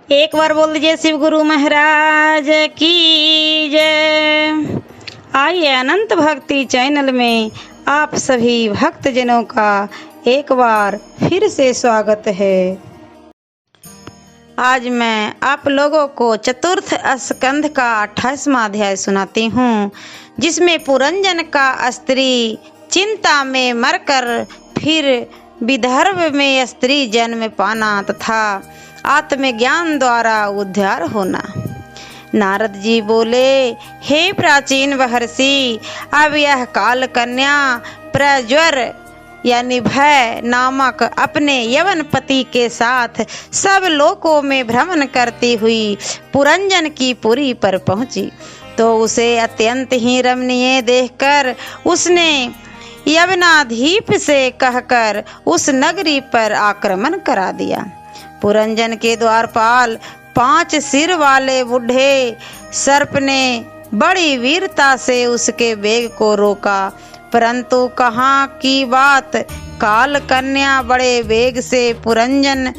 एक बार बोल दीजिए शिव गुरु महाराज की जय। आइए अनंत भक्ति चैनल में आप सभी भक्तजनों का एक बार फिर से स्वागत है। आज मैं आप लोगों को चतुर्थ स्कंध का 28वां अध्याय सुनाती हूँ, जिसमें पुरंजन का स्त्री चिंता में मरकर फिर विदर्भ में स्त्री जन्म पाना तथा आत्मज्ञान द्वारा उद्धार होना। नारद जी बोले, हे प्राचीन महर्षि, अब यह काल कन्या प्रज्वर यानी भय नामक अपने यवन पति के साथ सब लोकों में भ्रमण करती हुई पुरंजन की पुरी पर पहुंची, तो उसे अत्यंत ही रमणीय देखकर उसने यवनाधीप से कहकर उस नगरी पर आक्रमण करा दिया। पुरंजन के द्वारपाल 5 सिर वाले बूढ़े सर्प ने बड़ी वीरता से उसके वेग को रोका, परंतु कहाँ की बात, काल कन्या बड़े वेग से पुरंजन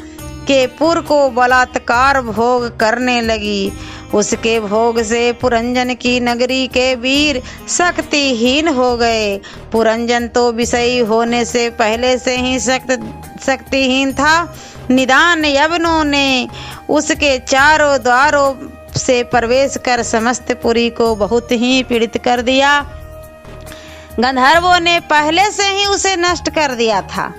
के पुर को बलात्कार भोग करने लगी। उसके भोग से पुरंजन की नगरी के वीर शक्तिहीन हो गए। पुरंजन तो विषयी होने से पहले से ही शक्तिहीन था, निदान यवनों ने उसके चारों द्वारों से प्रवेश कर समस्त पुरी को बहुत ही पीड़ित कर दिया। गंधर्वों ने पहले से ही उसे नष्ट कर दिया था।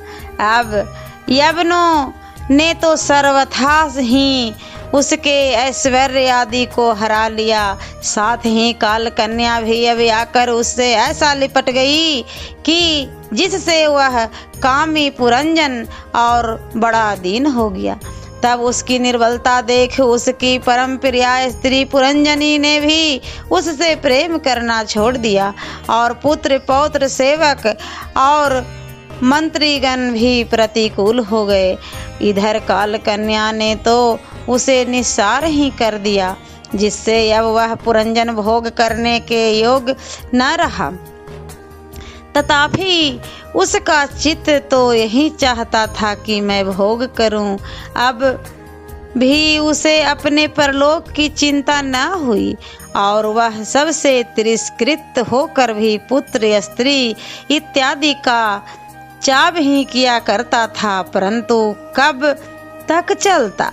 अब यवनों ने तो सर्वथा ही उसके ऐश्वर्य आदि को हरा लिया। साथ ही काल कन्या भी अब आकर उससे ऐसा लिपट गई कि जिससे वह कामी पुरंजन और बड़ा दीन हो गया। तब उसकी निर्बलता देख उसकी परम प्रिया स्त्री पुरंजनी ने भी उससे प्रेम करना छोड़ दिया और पुत्र पौत्र सेवक और मंत्रीगण भी प्रतिकूल हो गए। इधर काल कन्या ने तो उसे निस्सार ही कर दिया, जिससे अब वह पुरंजन भोग करने के योग्य न रहा। तथापि उसका चित्त तो यही चाहता था कि मैं भोग करूं। अब भी उसे अपने परलोक की चिंता न हुई और वह सबसे तिरस्कृत होकर भी पुत्र स्त्री इत्यादि का चाव ही किया करता था, परंतु कब तक चलता।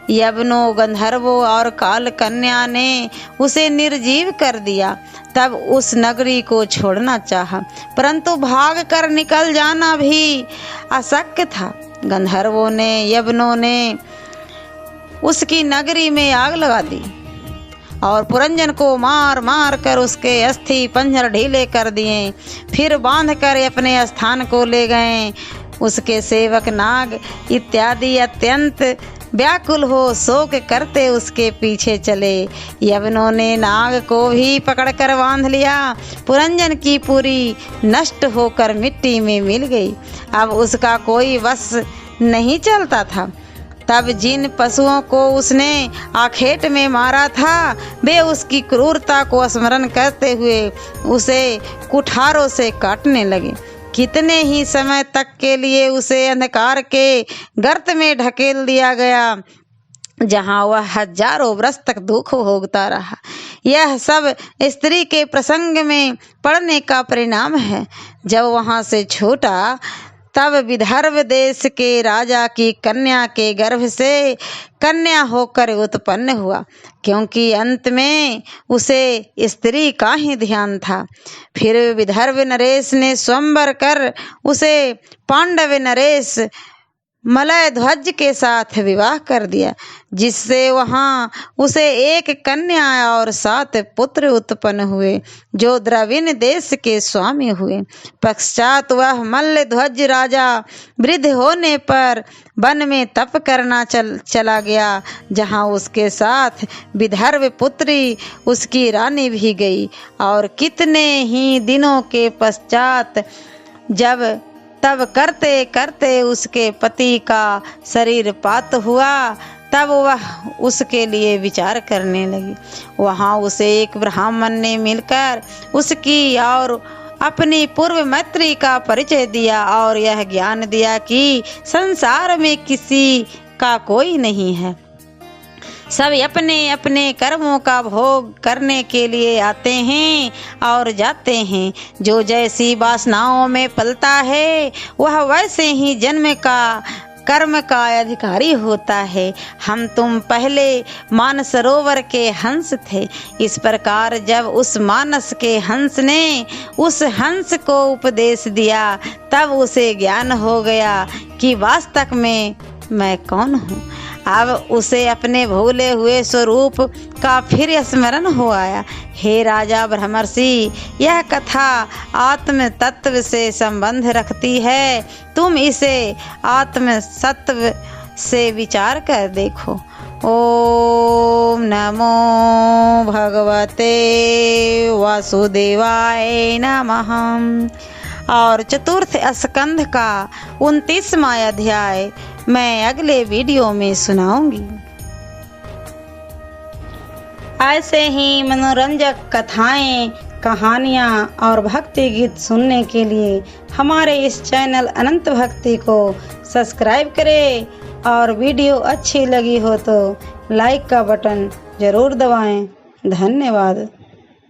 यवनों, गंधर्वों और काल कन्या ने उसे निर्जीव कर दिया। तब उस नगरी को छोड़ना चाहा, परंतु भाग कर निकल जाना भी अशक्य था। गंधर्वों ने यवनों ने उसकी नगरी में आग लगा दी और पुरंजन को मार मार कर उसके अस्थि पंजर ढीले कर दिए, फिर बांध कर अपने स्थान को ले गए। उसके सेवक नाग इत्यादि अत्यंत व्याकुल हो शोक करते उसके पीछे चले। यवनों ने नाग को भी पकड़कर बांध लिया। पुरंजन की पुरी नष्ट होकर मिट्टी में मिल गई। अब उसका कोई वश नहीं चलता था। तब जिन पशुओं को उसने आखेट में मारा था, वे उसकी क्रूरता को स्मरण करते हुए उसे कुठारों से काटने लगे। कितने ही समय तक के लिए उसे अंधकार के गर्त में ढकेल दिया गया, जहां वह हजारों वर्ष तक दुख भोगता रहा। यह सब स्त्री के प्रसंग में पड़ने का परिणाम है। जब वहां से छूटा तब विदर्भ देश के राजा की कन्या के गर्भ से कन्या होकर उत्पन्न हुआ, क्योंकि अंत में उसे स्त्री का ही ध्यान था। फिर विदर्भ नरेश ने स्वयंवर कर उसे पांडव नरेश मलय ध्वज के साथ विवाह कर दिया, जिससे वहां उसे एक कन्या और 7 पुत्र उत्पन्न हुए, जो द्रविण देश के स्वामी हुए। पश्चात वह मल्ल ध्वज राजा वृद्ध होने पर वन में तप करना चला गया, जहां उसके साथ विदर्भ पुत्री उसकी रानी भी गई। और कितने ही दिनों के पश्चात जब तब करते करते उसके पति का शरीर पात हुआ, तब वह उसके लिए विचार करने लगी। वहां उसे एक ब्राह्मण ने मिलकर उसकी और अपनी पूर्व मैत्री का परिचय दिया और यह ज्ञान दिया कि संसार में किसी का कोई नहीं है, सब अपने अपने कर्मों का भोग करने के लिए आते हैं और जाते हैं। जो जैसी वासनाओं में पलता है वह वैसे ही जन्म का कर्म का अधिकारी होता है। हम तुम पहले मानसरोवर के हंस थे। इस प्रकार जब उस मानस के हंस ने उस हंस को उपदेश दिया तब उसे ज्ञान हो गया कि वास्तव में मैं कौन हूँ। अब उसे अपने भूले हुए स्वरूप का फिर स्मरण हो आया। हे राजा ब्रह्मर्षि, यह कथा आत्म तत्व से संबंध रखती है। तुम इसे आत्म सत्व से विचार कर देखो। ओम नमो भगवते वासुदेवाय नमः। और चतुर्थ स्कंध का 29वां अध्याय मैं अगले वीडियो में सुनाऊंगी। ऐसे ही मनोरंजक कथाएं, कहानियाँ और भक्ति गीत सुनने के लिए हमारे इस चैनल अनंत भक्ति को सब्सक्राइब करें और वीडियो अच्छी लगी हो तो लाइक का बटन जरूर दबाएं। धन्यवाद।